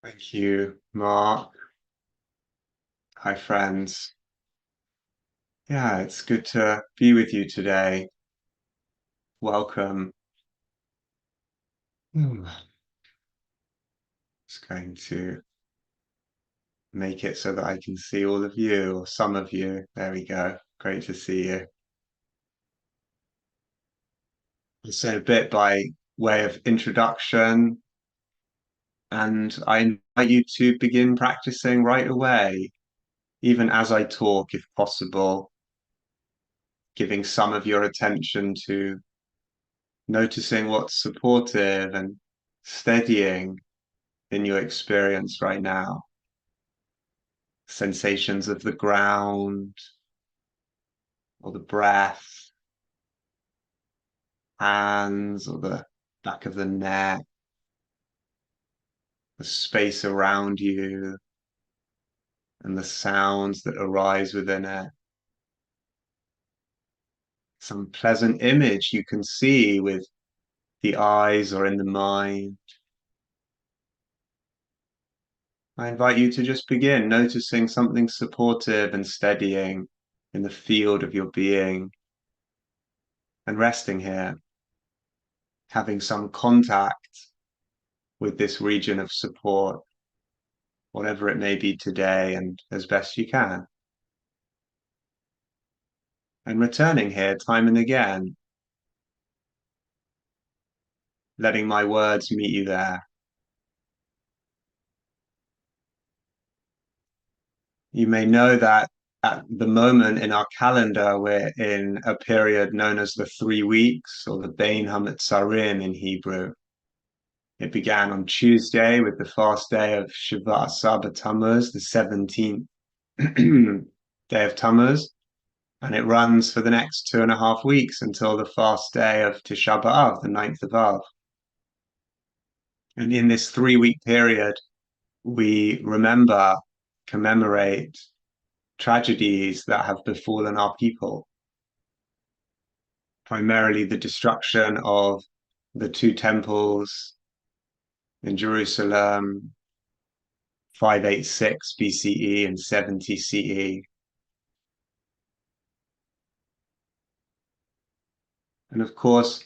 Thank you, Mark. Hi, friends. Yeah, it's good to be with you today. Welcome. Just going to make it so that I can see all of you, or some of you. There we go. Great to see you. So, a bit by way of introduction, and I invite you to begin practicing right away, even as I talk, if possible, giving some of your attention to noticing what's supportive and steadying in your experience right now. Sensations of the ground or the breath, hands or the back of the neck, the space around you, and the sounds that arise within it. Some pleasant image you can see with the eyes or in the mind. I invite you to just begin noticing something supportive and steadying in the field of your being and resting here, having some contact with this region of support, whatever it may be today, and as best you can. And returning here time and again, letting my words meet you there. You may know that at the moment in our calendar, we're in a period known as the 3 weeks, or the Bein HaMetzarim in Hebrew. It began on Tuesday with the fast day of Shiva Asar Tammuz, the 17th day of Tammuz, and it runs for the next 2.5 weeks until the fast day of Tisha B'Av, the 9th of Av. And in this 3 week period, we remember, commemorate tragedies that have befallen our people, primarily the destruction of the two temples in Jerusalem, 586 BCE and 70 CE. And of course,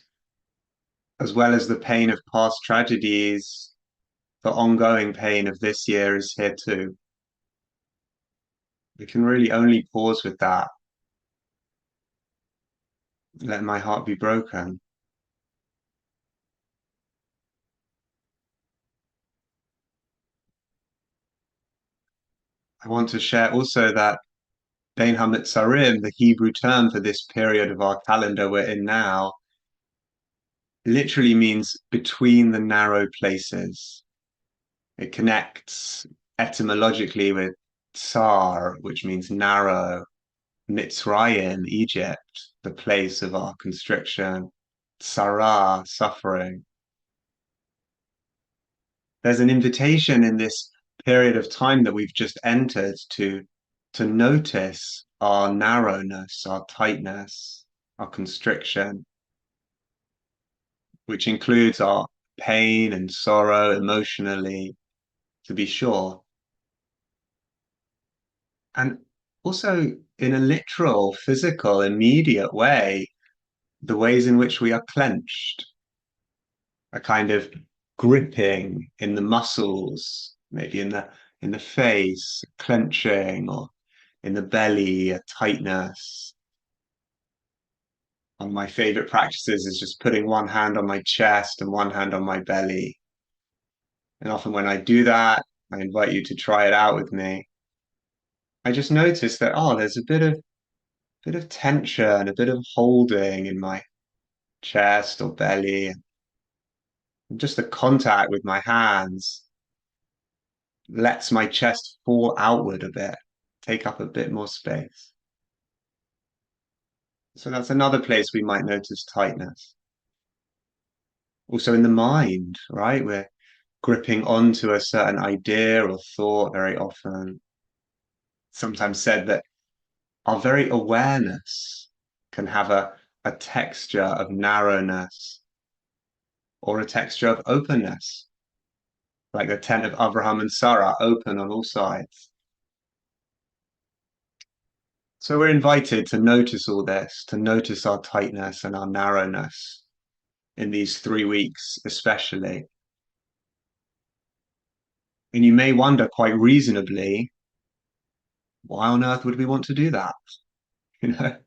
as well as the pain of past tragedies, the ongoing pain of this year is here too. We can really only pause with that. Let my heart be broken. I want to share also that Bein HaMetzarim, the Hebrew term for this period of our calendar we're in now, literally means between the narrow places. It connects etymologically with tsar, which means narrow, Mitzrayim, Egypt, the place of our constriction, Sarah, suffering. There's an invitation in this period of time that we've just entered to notice our narrowness, our tightness, our constriction, which includes our pain and sorrow emotionally, to be sure. And also in a literal, physical, immediate way, the ways in which we are clenched, a kind of gripping in the muscles, maybe in the face, clenching, or in the belly, a tightness. One of my favorite practices is just putting one hand on my chest and one hand on my belly. And often when I do that, I invite you to try it out with me. I just notice that, oh, there's a bit of tension, a bit of holding in my chest or belly, and just the contact with my hands lets my chest fall outward a bit, take up a bit more space. So that's another place we might notice tightness. Also in the mind, right? We're gripping onto a certain idea or thought very often. Sometimes said that our very awareness can have a texture of narrowness or a texture of openness. like the tent of Abraham and Sarah, open on all sides. So we're invited to notice all this, to notice our tightness and our narrowness in these 3 weeks, especially. And you may wonder quite reasonably, why on earth would we want to do that? You know,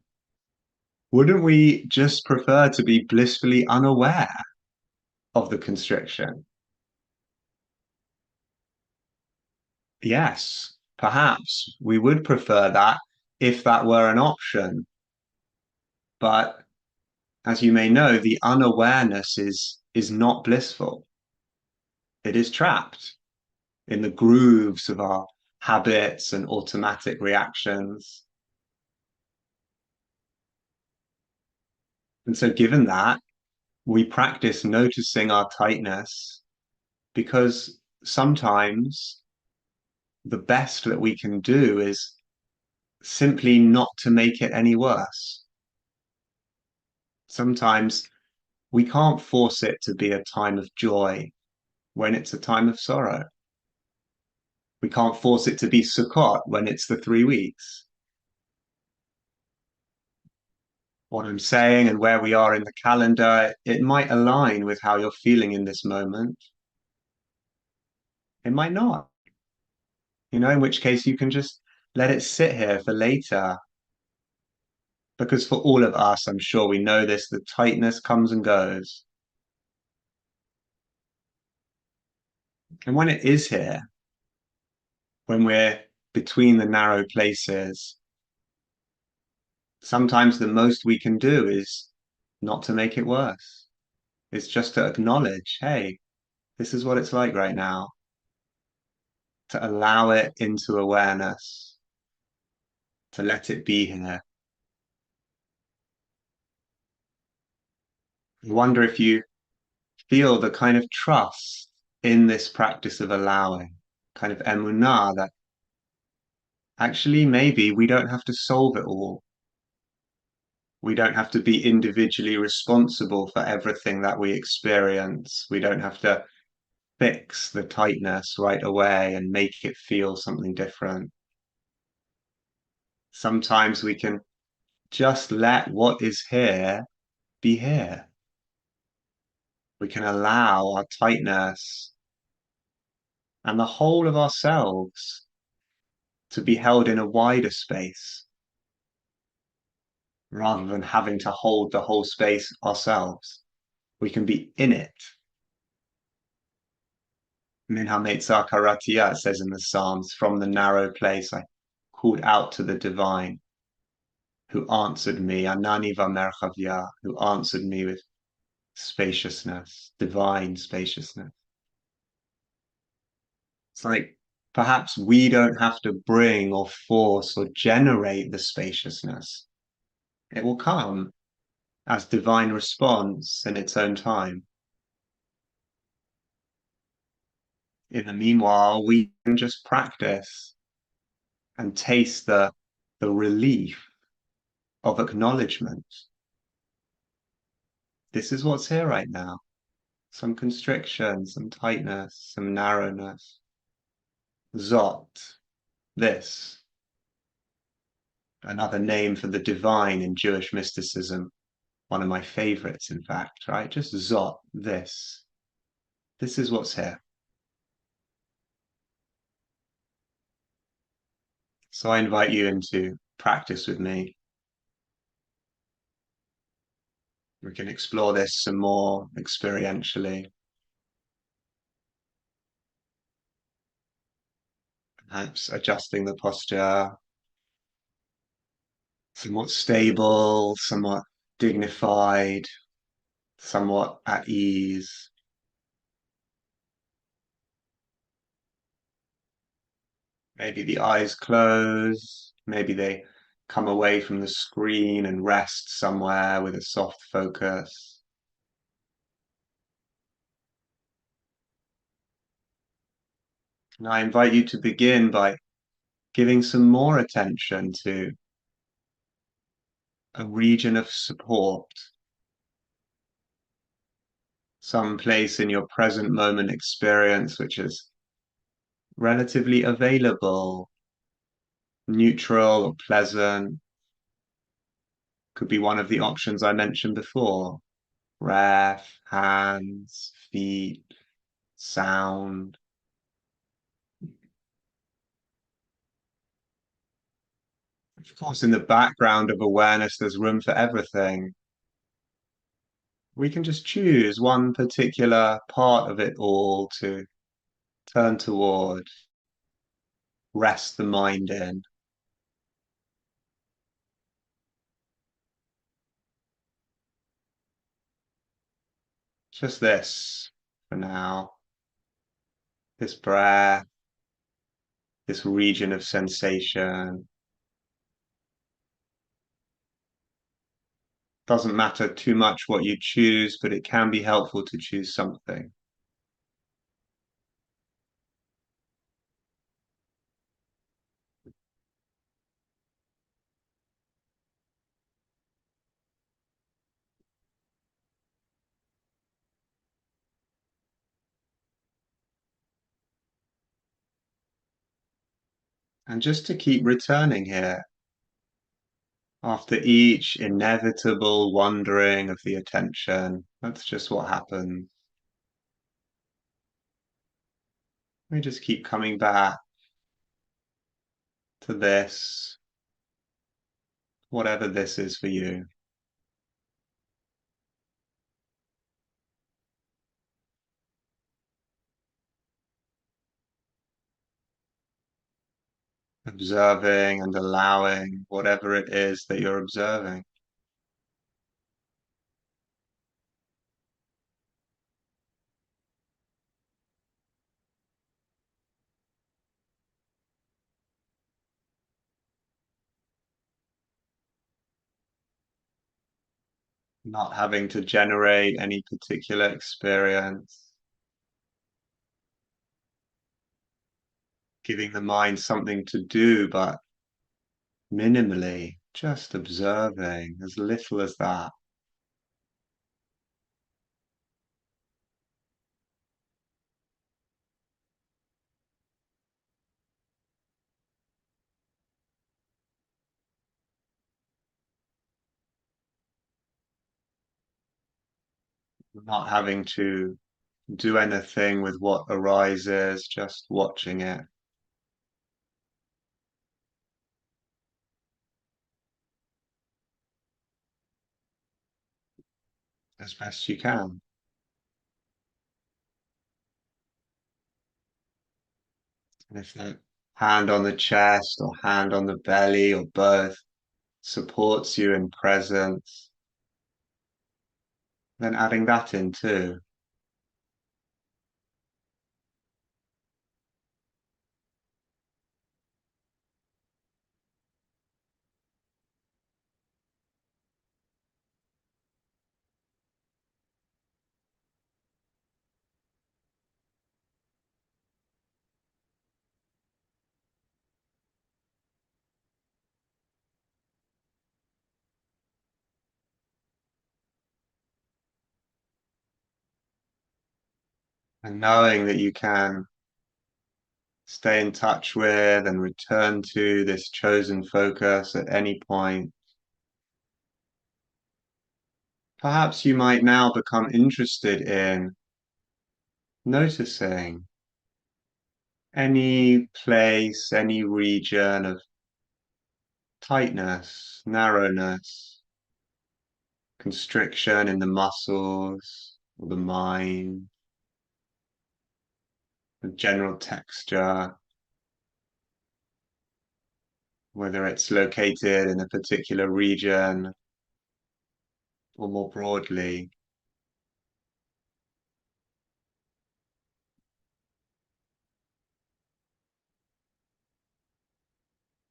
wouldn't we just prefer to be blissfully unaware of the constriction? Yes, perhaps we would prefer that if that were an option. But as you may know, the unawareness is not blissful. It is trapped in the grooves of our habits and automatic reactions. And so, given that, we practice noticing our tightness because sometimes the best that we can do is simply not to make it any worse. Sometimes we can't force it to be a time of joy when it's a time of sorrow. We can't force it to be Sukkot when it's the 3 weeks. What I'm saying and where we are in the calendar, it might align with how you're feeling in this moment. It might not, in which case you can just let it sit here for later. Because for all of us, I'm sure we know this, the tightness comes and goes. And when it is here, when we're between the narrow places, sometimes the most we can do is not to make it worse. It's just to acknowledge, hey, this is what it's like right now, to allow it into awareness, to let it be here. I wonder if you feel the kind of trust in this practice of allowing, kind of emunah, that actually maybe we don't have to solve it all. We don't have to be individually responsible for everything that we experience. We don't have to fix the tightness right away and make it feel something different. Sometimes we can just let what is here be here. We can allow our tightness and the whole of ourselves to be held in a wider space rather than having to hold the whole space ourselves. We can be in it. Minha Metzar Karatia says in the Psalms, from the narrow place I called out to the divine, who answered me, Anani Vamerchavia, who answered me with spaciousness, divine spaciousness. It's like perhaps we don't have to bring or force or generate the spaciousness. It will come as divine response in its own time. In the meanwhile, we can just practice and taste the relief of acknowledgement. This is what's here right now. Some constriction, some tightness, some narrowness. Zot, this. Another name for the divine in Jewish mysticism. One of my favorites, in fact, right? Just Zot, this. This is what's here. So I invite you into practice with me. We can explore this some more experientially. Perhaps adjusting the posture, somewhat stable, somewhat dignified, somewhat at ease. Maybe the eyes close, maybe they come away from the screen and rest somewhere with a soft focus. And I invite you to begin by giving some more attention to a region of support, some place in your present moment experience which is relatively available, neutral or pleasant. Could be one of the options I mentioned before. Breath, hands, feet, sound. Of course, in the background of awareness, there's room for everything. We can just choose one particular part of it all to turn toward, rest the mind in. Just this for now. This breath, this region of sensation. Doesn't matter too much what you choose, but it can be helpful to choose something. And just to keep returning here, after each inevitable wandering of the attention, that's just what happens. We just keep coming back to this, whatever this is for you. Observing and allowing whatever it is that you're observing. Not having to generate any particular experience, giving the mind something to do, but minimally, just observing as little as that. Not having to do anything with what arises, just watching it as best you can. And if that hand on the chest or hand on the belly or both supports you in presence, then adding that in too. And knowing that you can stay in touch with and return to this chosen focus at any point. Perhaps you might now become interested in noticing any place, any region of tightness, narrowness, constriction in the muscles or the mind, the general texture, whether it's located in a particular region or more broadly.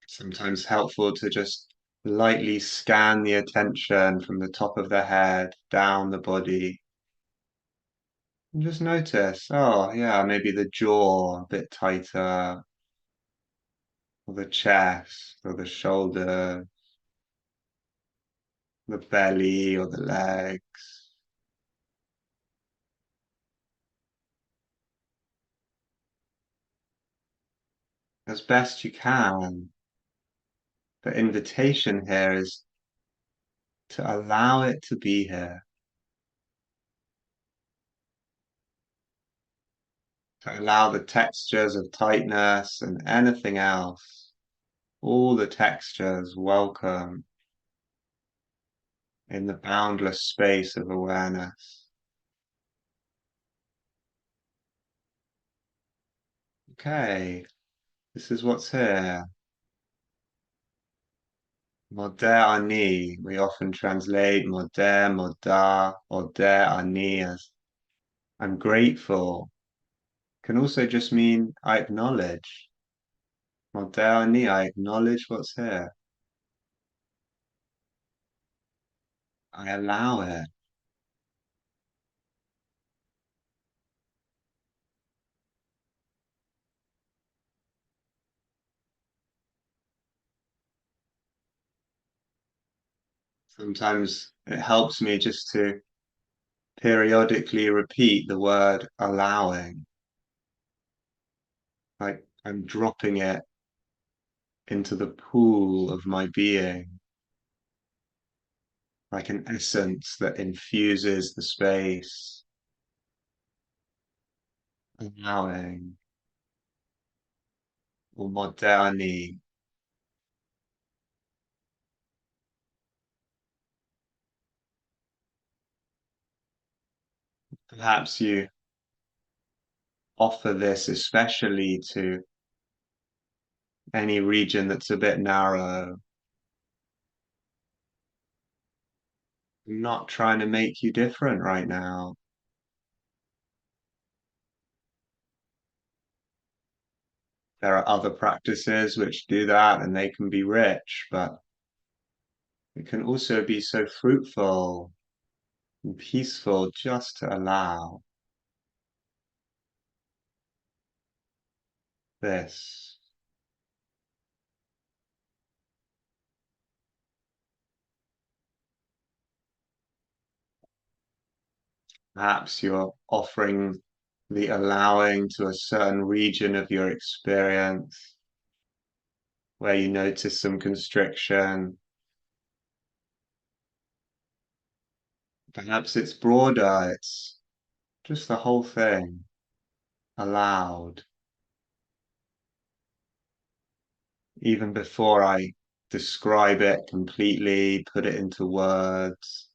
Sometimes helpful to just lightly scan the attention from the top of the head down the body and just notice, oh, yeah, maybe the jaw a bit tighter, or the chest, or the shoulder, the belly, or the legs. as best you can. The invitation here is to allow it to be here, to allow the textures of tightness and anything else, all the textures welcome in the boundless space of awareness. Okay, this is what's here. Modeh ani, we often translate modeh, modah, odeh ani as I'm grateful. Can also just mean I acknowledge. Modeh ani, I acknowledge what's here. I allow it. Sometimes it helps me just to periodically repeat the word allowing, like I'm dropping it into the pool of my being, like an essence that infuses the space, allowing, or modernity. Perhaps you offer this especially to any region that's a bit narrow. I'm not trying to make you different right now. There are other practices which do that and they can be rich, but it can also be so fruitful and peaceful just to allow this. Perhaps you're offering the allowing to a certain region of your experience where you notice some constriction. Perhaps it's broader, it's just the whole thing allowed. Even before I describe it completely, put it into words,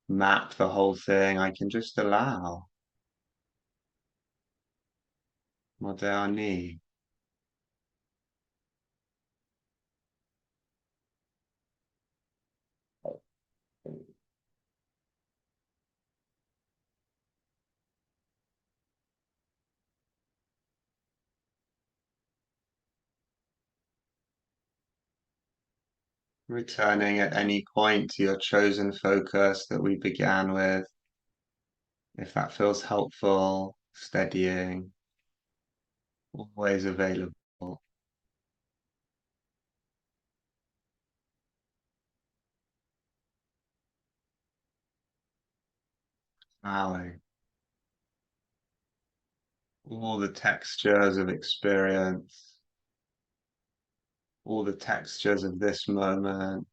map the whole thing, I can just allow. Moderni. Returning at any point to your chosen focus that we began with, if that feels helpful, steadying, always available, allowing all the textures of experience, all the textures of this moment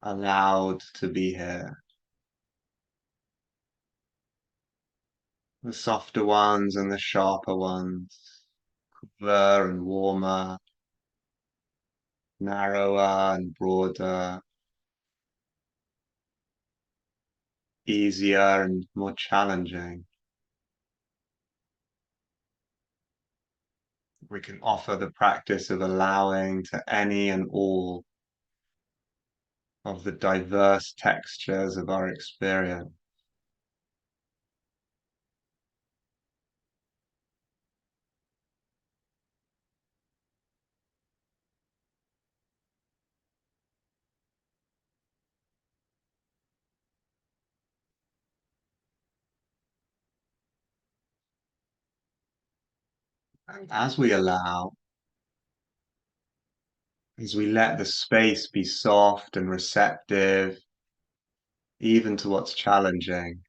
allowed to be here. The softer ones and the sharper ones, cooler and warmer, narrower and broader, easier and more challenging. We can offer the practice of allowing to any and all of the diverse textures of our experience. And as we allow, as we let the space be soft and receptive, even to what's challenging,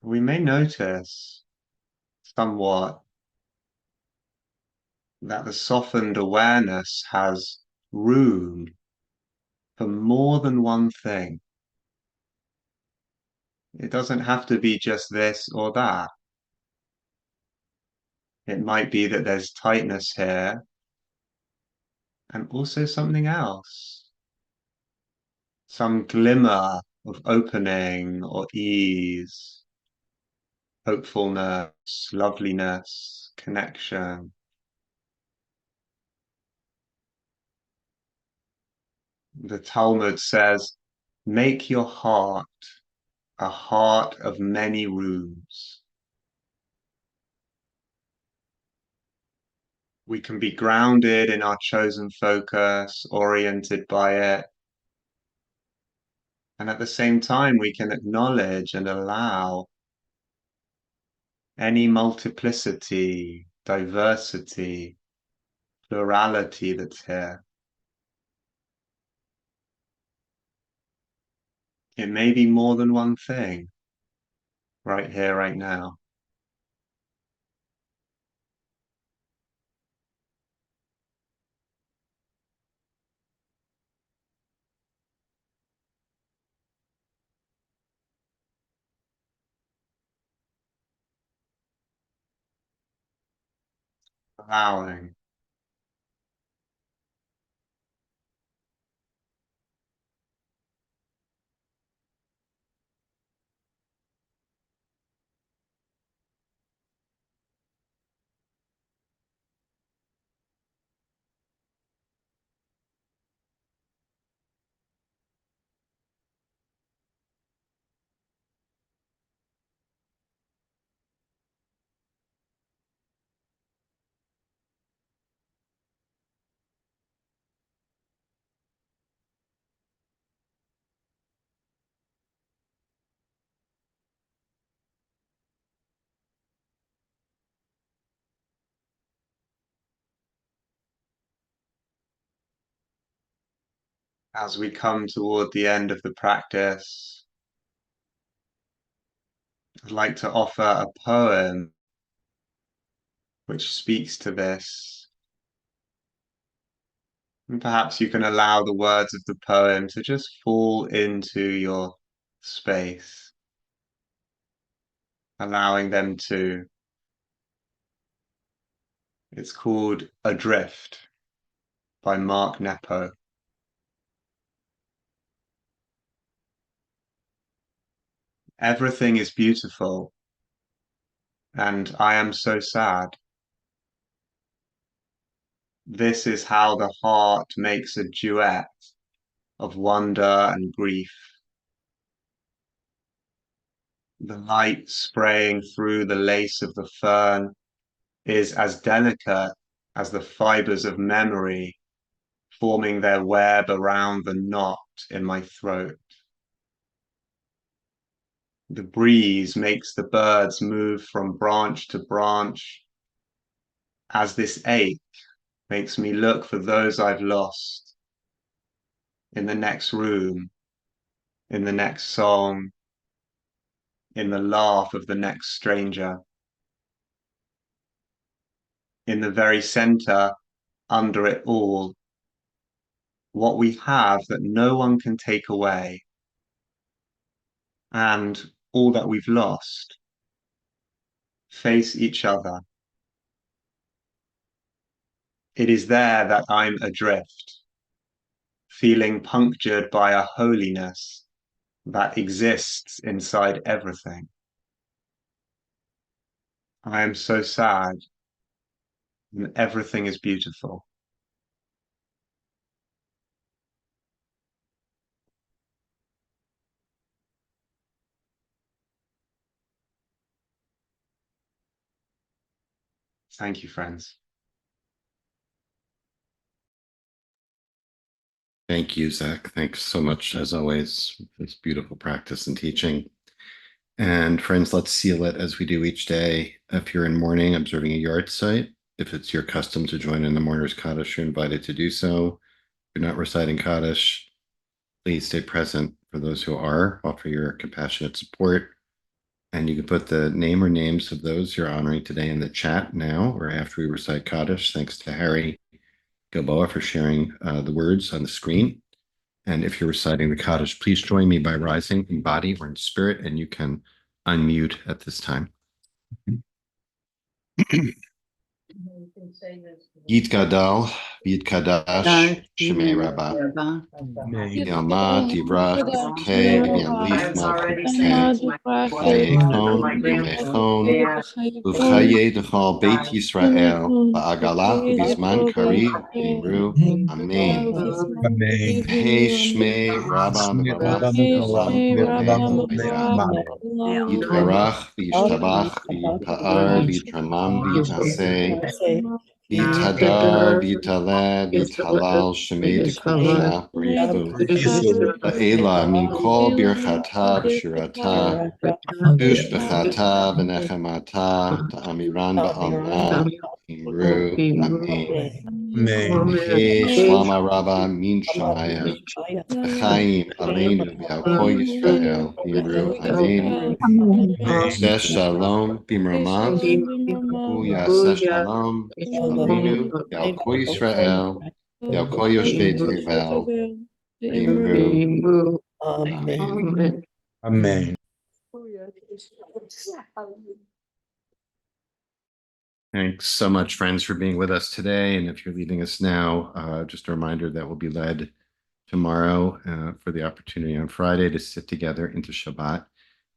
we may notice somewhat that the softened awareness has room for more than one thing. It doesn't have to be just this or that. It might be that there's tightness here and also something else, some glimmer of opening or ease, hopefulness, loveliness, connection. The Talmud says, make your heart a heart of many rooms. We can be grounded in our chosen focus, oriented by it. And at the same time, we can acknowledge and allow any multiplicity, diversity, plurality that's here. It may be more than one thing right here, right now. Allowing. As we come toward the end of the practice, I'd like to offer a poem which speaks to this. And perhaps you can allow the words of the poem to just fall into your space, allowing them to. It's called Adrift by Mark Nepo. Everything is beautiful, and I am so sad. This is how the heart makes a duet of wonder and grief. The light spraying through the lace of the fern is as delicate as the fibers of memory forming their web around the knot in my throat. The breeze makes the birds move from branch to branch as this ache makes me look for those I've lost in the next room, in the next song, in the laugh of the next stranger. In the very center, under it all, what we have that no one can take away, and all that we've lost, face each other. It is there that I'm adrift, feeling punctured by a holiness that exists inside everything. I am so sad, and everything is beautiful. Thank you, friends. Thank you, Zac. Thanks so much, as always, for this beautiful practice and teaching. And friends, let's seal it as we do each day. If you're in mourning, observing a yard site, if it's your custom to join in the mourner's Kaddish, you're invited to do so. If you're not reciting Kaddish, please stay present. For those who are, offer your compassionate support. And you can put the name or names of those you're honoring today in the chat now or after we recite Kaddish. Thanks to Harry Gilboa for sharing the words on the screen. And if you're reciting the Kaddish, please join me by rising in body or in spirit, and you can unmute at this time. Yit Gadal, Yit Kadash, Shemei Rabbah. Yama Divrach Ke V'Yamlich Malchut Ke V'Yekon V'Mechon Uvchaye Dechal Beit Yisrael Ba'agalah V'Bizman Kariv V'Imru Amen. Hey Shmei Rabba Mevarach V'Olam V'Olam V'Bayah Yitbarach V'Yishtabach V'Yitpa'ar V'Yitramam V'Yitnaseh V'Yitadar V'Yitaleh V'Yithalal Shemei Tekudsha B'Yifu La'ela Min Kol Birchata V'Shirata Tush B'Chata V'Nechemata Ta'amiran Ba'alma Imru Amen. Hey Shlama Rabba Min Shemaya Chaim Aleinu V'Yalkol Yisrael V'Imru Amen. Yaseh Shalom B'Mramav Yaseh Shalom Aleinu V'Yalkol Yisrael V'Yalkol Yoshvei Tevel V'Imru Amen. Amen. Thanks so much, friends, for being with us today. And if you're leaving us now, just a reminder that we'll be led tomorrow for the opportunity on Friday to sit together into Shabbat.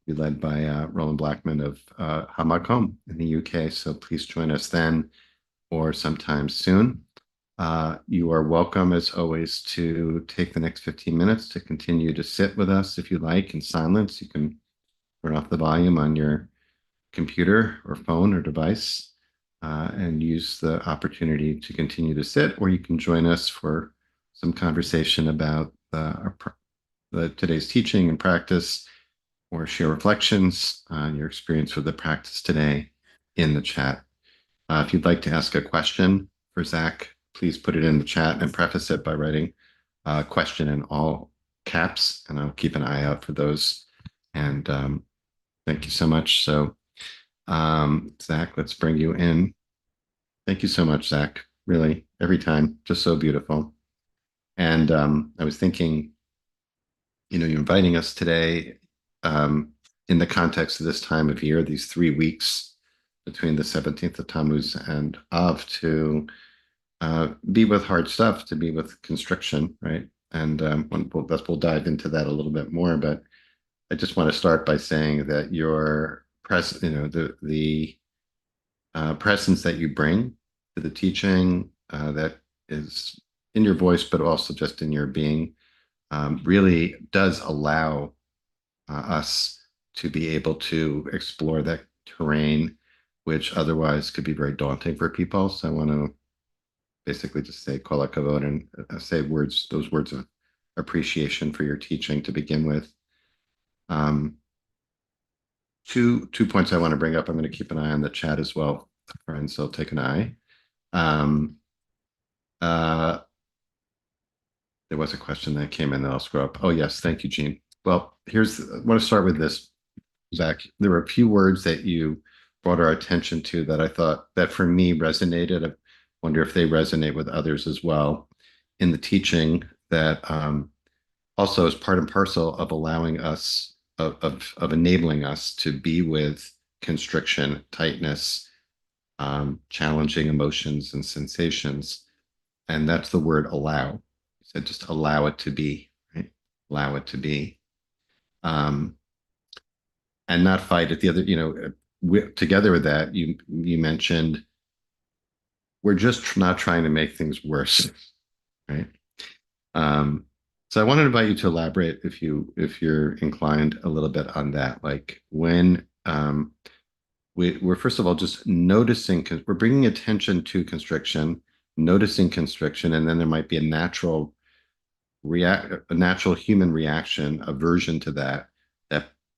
Be led by Roland Blackman of Hamakom in the UK. So please join us then or sometime soon. You are welcome, as always, to take the next 15 minutes to continue to sit with us if you like in silence. You can turn off the volume on your computer or phone or device and use the opportunity to continue to sit, or you can join us for some conversation about today's teaching and practice, or share reflections on your experience with the practice today in the chat. If you'd like to ask a question for Zac, please put it in the chat and preface it by writing a question in all caps, and I'll keep an eye out for those. And thank you so much. So Zac, let's bring you in. Thank you so much, Zac. Really, every time, just so beautiful. And I was thinking, you're inviting us today in the context of this time of year, these 3 weeks between the 17th of Tammuz and Av, to be with hard stuff, to be with constriction, right? And we'll dive into that a little bit more, but I just want to start by saying that your the presence that you bring to the teaching that is in your voice, but also just in your being, really does allow us to be able to explore that terrain, which otherwise could be very daunting for people. So I want to basically just say kol hakavod and say those words of appreciation for your teaching to begin with. Two points I want to bring up. I'm going to keep an eye on the chat as well, friends. So take an eye. There was a question that came in that I'll scroll up. Oh, yes. Thank you, Jean. Well, I want to start with this, Zac. There were a few words that you brought our attention to that I thought that for me resonated. I wonder if they resonate with others as well in the teaching, that also is part and parcel of allowing us, of enabling us to be with constriction, tightness, challenging emotions and sensations. And that's the word allow. You said just allow it to be, right? Allow it to be. And not fight it. The other, together with that, you mentioned we're just not trying to make things worse, right? So I want to invite you to elaborate, if you're inclined, a little bit on that. Like when we're first of all just noticing, because we're bringing attention to constriction, noticing constriction, and then there might be a natural human reaction, aversion to that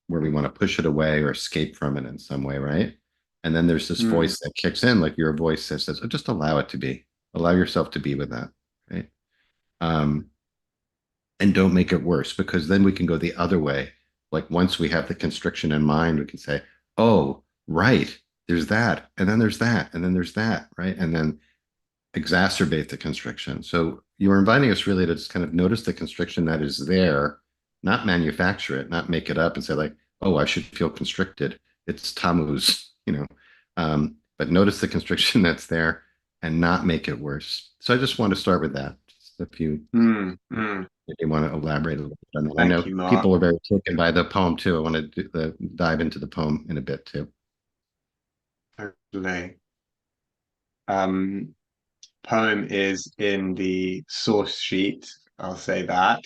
where we want to push it away or escape from it in some way, right? And then there's this voice that kicks in, like your voice that says, oh, just allow it to be, allow yourself to be with that, right? And don't make it worse, because then we can go the other way Like once we have the constriction in mind, we can say, oh, right, there's that, and then there's that, and then there's that, right? And then exacerbate the constriction. So you were inviting us really to just kind of notice the constriction that is there, not manufacture it, not make it up and say like, oh, I should feel constricted. It's Tammuz, but notice the constriction that's there and not make it worse. So I just want to start with that. Just if you Mm, mm. maybe want to elaborate a little bit on that. I Thank know you, Mark. people are very taken by the poem too. I want to dive into the poem in a bit too. Totally. Um, Poem is in the source sheet. I'll say that.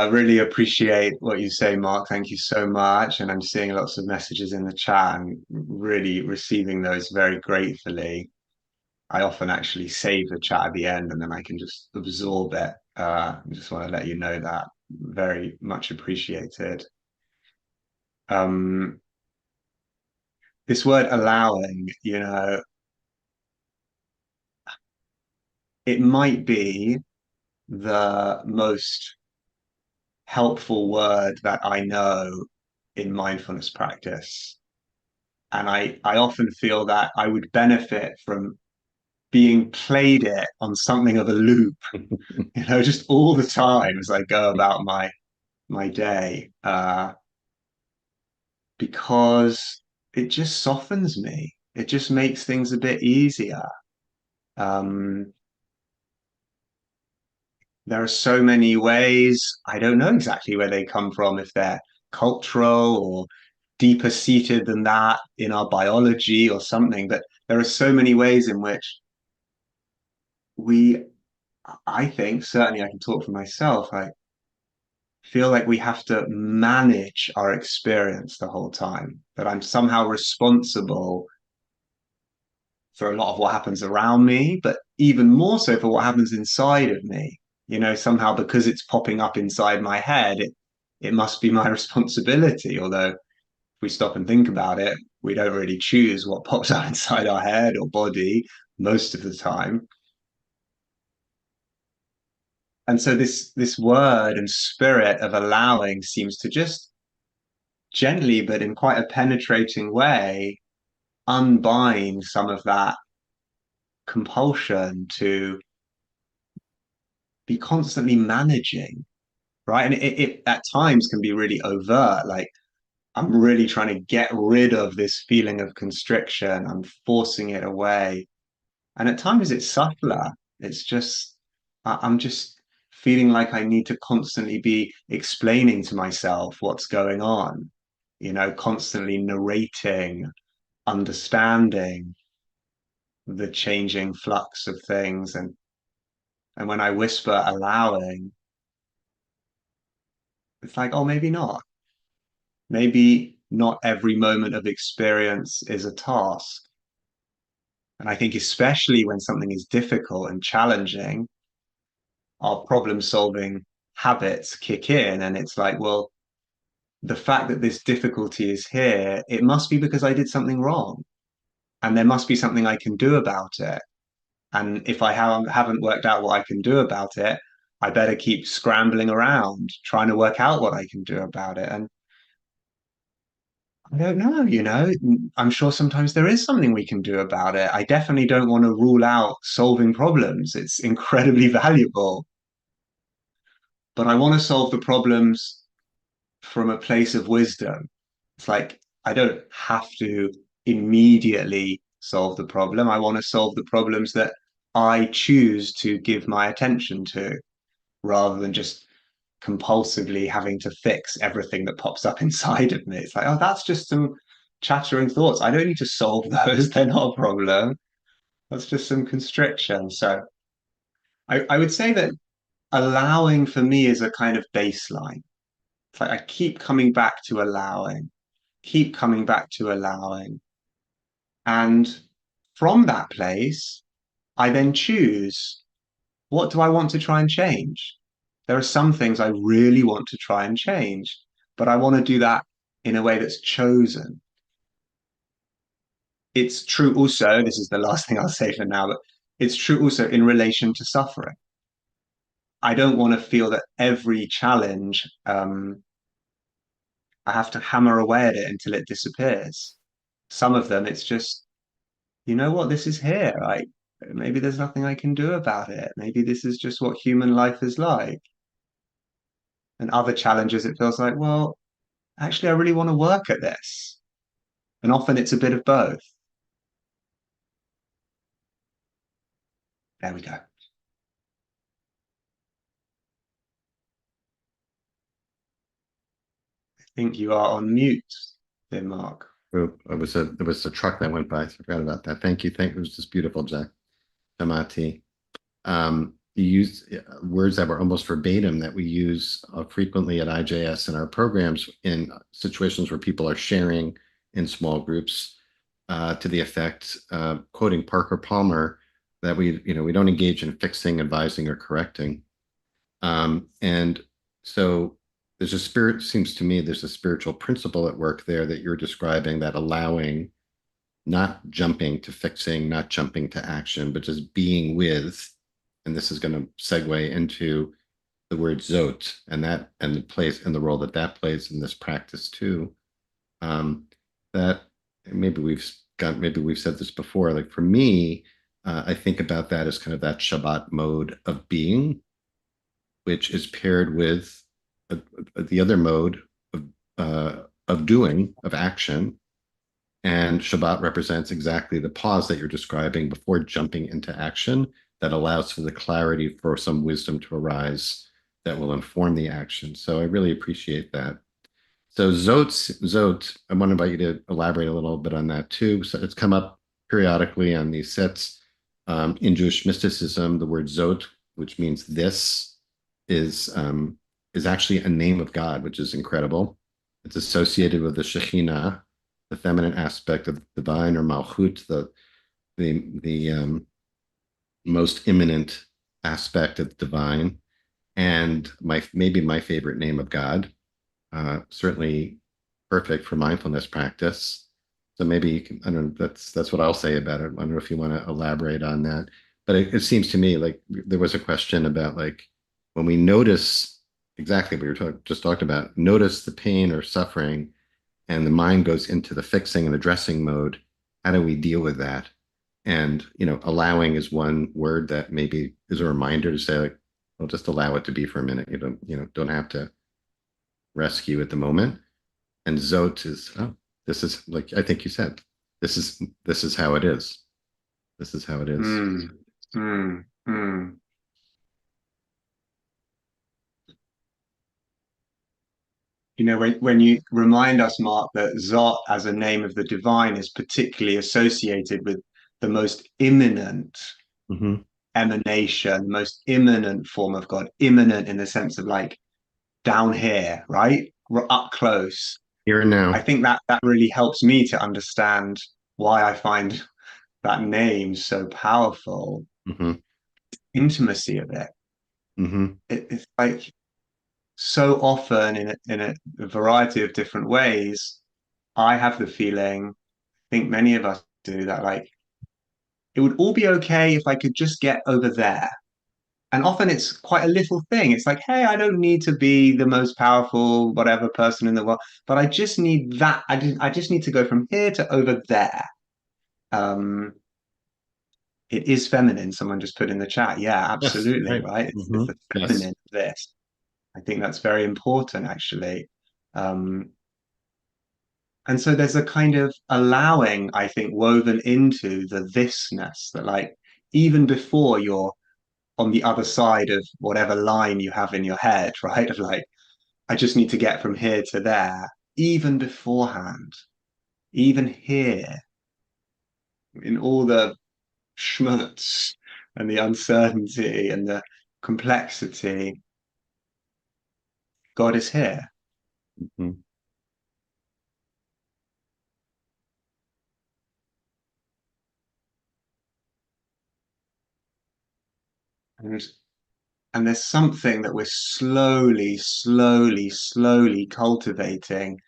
Really appreciate what you say, Mark. Thank you so much. And I'm seeing lots of messages in the chat and really receiving those very gratefully. I often actually save the chat at the end and then I can just absorb it. I just want to let you know that. Very much appreciated. Um, this word allowing, it might be the most helpful word that I know in mindfulness practice. And I often feel that I would benefit from being played it on something of a loop, just all the time as I go about my day, because it just softens me. It just makes things a bit easier. Um, there are so many ways. I don't know exactly where they come from, if they're cultural or deeper seated than that in our biology or something, but there are so many ways in which we, I think, certainly I can talk for myself, I feel like we have to manage our experience the whole time, that I'm somehow responsible for a lot of what happens around me, but even more so for what happens inside of me. Somehow because it's popping up inside my head, it must be my responsibility. Although if we stop and think about it, we don't really choose what pops up inside our head or body most of the time. And so this word and spirit of allowing seems to just gently, but in quite a penetrating way, unbind some of that compulsion to be constantly managing, right? And it at times can be really overt, like I'm really trying to get rid of this feeling of constriction. I'm forcing it away. And at times it's subtler. It's just, I'm just feeling like I need to constantly be explaining to myself what's going on, constantly narrating, understanding the changing flux of things. And when I whisper allowing, it's like, oh, maybe not. Maybe not every moment of experience is a task. And I think, especially when something is difficult and challenging, our problem solving habits kick in. And it's like, well, the fact that this difficulty is here, it must be because I did something wrong. And there must be something I can do about it. And if I haven't worked out what I can do about it, I better keep scrambling around trying to work out what I can do about it. And I don't know, I'm sure sometimes there is something we can do about it. I definitely don't want to rule out solving problems. It's incredibly valuable, but I want to solve the problems from a place of wisdom. It's like I don't have to immediately solve the problem. I want to solve the problems that I choose to give my attention to rather than just compulsively having to fix everything that pops up inside of me. It's like, oh, that's just some chattering thoughts. I don't need to solve those. They're not a problem. That's just some constriction. So I would say that allowing for me is a kind of baseline. It's like I keep coming back to allowing, keep coming back to allowing. And from that place, I then choose, what do I want to try and change? There are some things I really want to try and change, but I want to do that in a way that's chosen. It's true also, this is the last thing I'll say for now, but it's true also in relation to suffering. I don't want to feel that every challenge I have to hammer away at it until it disappears. Some of them, it's just, you know what, this is here. Like maybe there's nothing I can do about it. Maybe this is just what human life is like. And other challenges, it feels like, well, actually, I really want to work at this. And often it's a bit of both. There we go. I think you are on mute, dear Mark. Oh, it was a truck that went by. So I forgot about that. Thank you. It was just beautiful, Jack. Tamati. You use words that were almost verbatim that we use frequently at IJS in our programs in situations where people are sharing in small groups, to the effect, quoting Parker Palmer, that we don't engage in fixing, advising, or correcting. And so seems to me there's a spiritual principle at work there that you're describing, that allowing, not jumping to fixing, not jumping to action, but just being with. And this is going to segue into the word zot and the place and the role that that plays in this practice too. That maybe we've said this before. Like for me, I think about that as kind of that Shabbat mode of being, which is paired with the other mode of doing, of action. And Shabbat represents exactly the pause that you're describing before jumping into action, that allows for the clarity for some wisdom to arise that will inform the action. So I really appreciate that. So Zot, I want to invite you to elaborate a little bit on that too. So it's come up periodically on these sets. In Jewish mysticism, the word Zot, which means this, is actually a name of God, which is incredible. It's associated with the Shekhinah, the feminine aspect of the divine, or Malchut, the most imminent aspect of the divine, and maybe my favorite name of God. Certainly perfect for mindfulness practice. So maybe you can, I don't know, that's what I'll say about it. I don't know if you want to elaborate on that. But it seems to me like there was a question about, like, when we notice exactly what you're just talked about, notice the pain or suffering, and the mind goes into the fixing and addressing mode. How do we deal with that? And allowing is one word that maybe is a reminder to say, like, well, just allow it to be for a minute. You don't have to rescue at the moment. And Zot is, oh, this is, like I think you said, this is how it is. This is how it is. Mm, mm, mm. When you remind us, Mark, that Zot as a name of the divine is particularly associated with the most imminent Mm-hmm. emanation, most imminent form of God, imminent in the sense of like down here, right? We're up close. Here and I now. think that really helps me to understand why I find that name so powerful. Mm-hmm. Intimacy of it. Mm-hmm. It's like so often in a variety of different ways, I have the feeling, I think many of us do, that like it would all be okay if I could just get over there. And often it's quite a little thing. It's like, hey, I don't need to be the most powerful, whatever person in the world, but I just need that. I just need to go from here to over there. Um, it is feminine. Someone just put in the chat. Yeah, Yes. absolutely. Right. Right. It's Mm-hmm. the feminine Yes. of this. I think that's very important, actually. Um, and so there's a kind of allowing, I think, woven into the thisness that, like, even before you're on the other side of whatever line you have in your head, right? Of like, I just need to get from here to there, even beforehand, even here, in all the schmutz and the uncertainty and the complexity, God is here. Mm-hmm. And and there's something that we're slowly, slowly, slowly cultivating,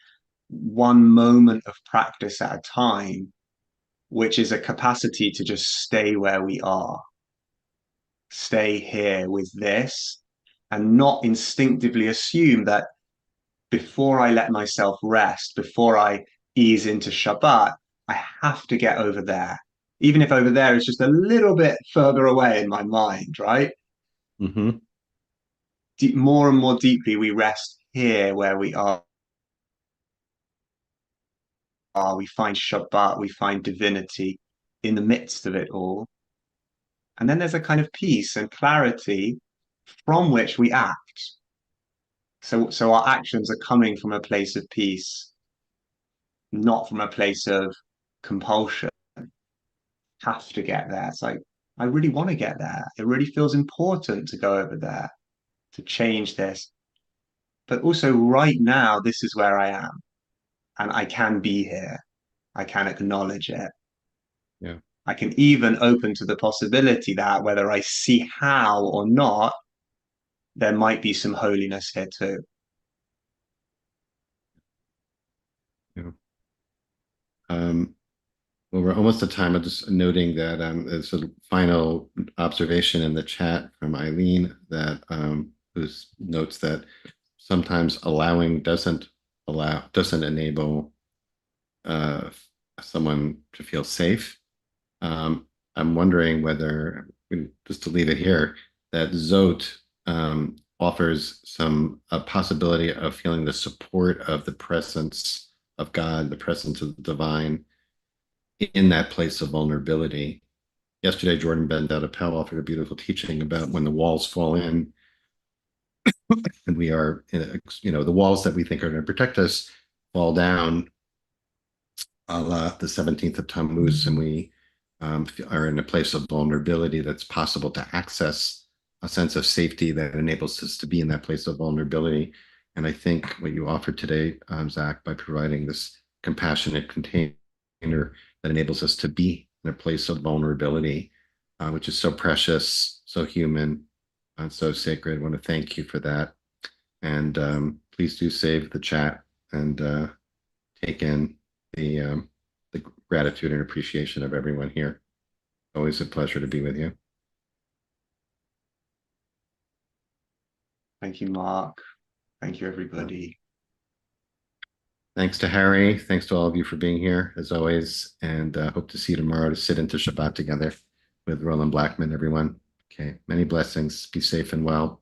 one moment of practice at a time, which is a capacity to just stay where we are, stay here with this, and not instinctively assume that before I let myself rest, before I ease into Shabbat, I have to get over there. Even if over there is just a little bit further away in my mind, right? Hmm. More and more deeply, we rest here where we are. We find Shabbat, we find divinity in the midst of it all. And then there's a kind of peace and clarity from which we act. So our actions are coming from a place of peace, not from a place of compulsion. Have to get there. It's like, I really want to get there. It really feels important to go over there, to change this. But also, right now, this is where I am, and I can be here. I can acknowledge it. Yeah. I can even open to the possibility that whether I see how or not, there might be some holiness here too. Yeah. Um, well, we're almost at time. I'm just noting that there's a final observation in the chat from Eileen that who notes that sometimes allowing doesn't enable uh, someone to feel safe. I'm wondering whether, just to leave it here, that Zot offers some a possibility of feeling the support of the presence of God, the presence of the divine in that place of vulnerability. Yesterday, Jordan Ben Appel offered a beautiful teaching about when the walls fall in, and we are, the walls that we think are going to protect us fall down, a la the 17th of Tammuz, and we are in a place of vulnerability that's possible to access a sense of safety that enables us to be in that place of vulnerability. And I think what you offered today, Zac, by providing this compassionate container that enables us to be in a place of vulnerability, which is so precious, so human, and so sacred. I want to thank you for that. And please do save the chat and take in the gratitude and appreciation of everyone here. Always a pleasure to be with you. Thank you, Mark. Thank you, Uh, everybody. Thanks to Harry. Thanks to all of you for being here, as always. And hope to see you tomorrow to sit into Shabbat together with Roland Blackman, everyone. Okay. Many blessings. Be safe and well.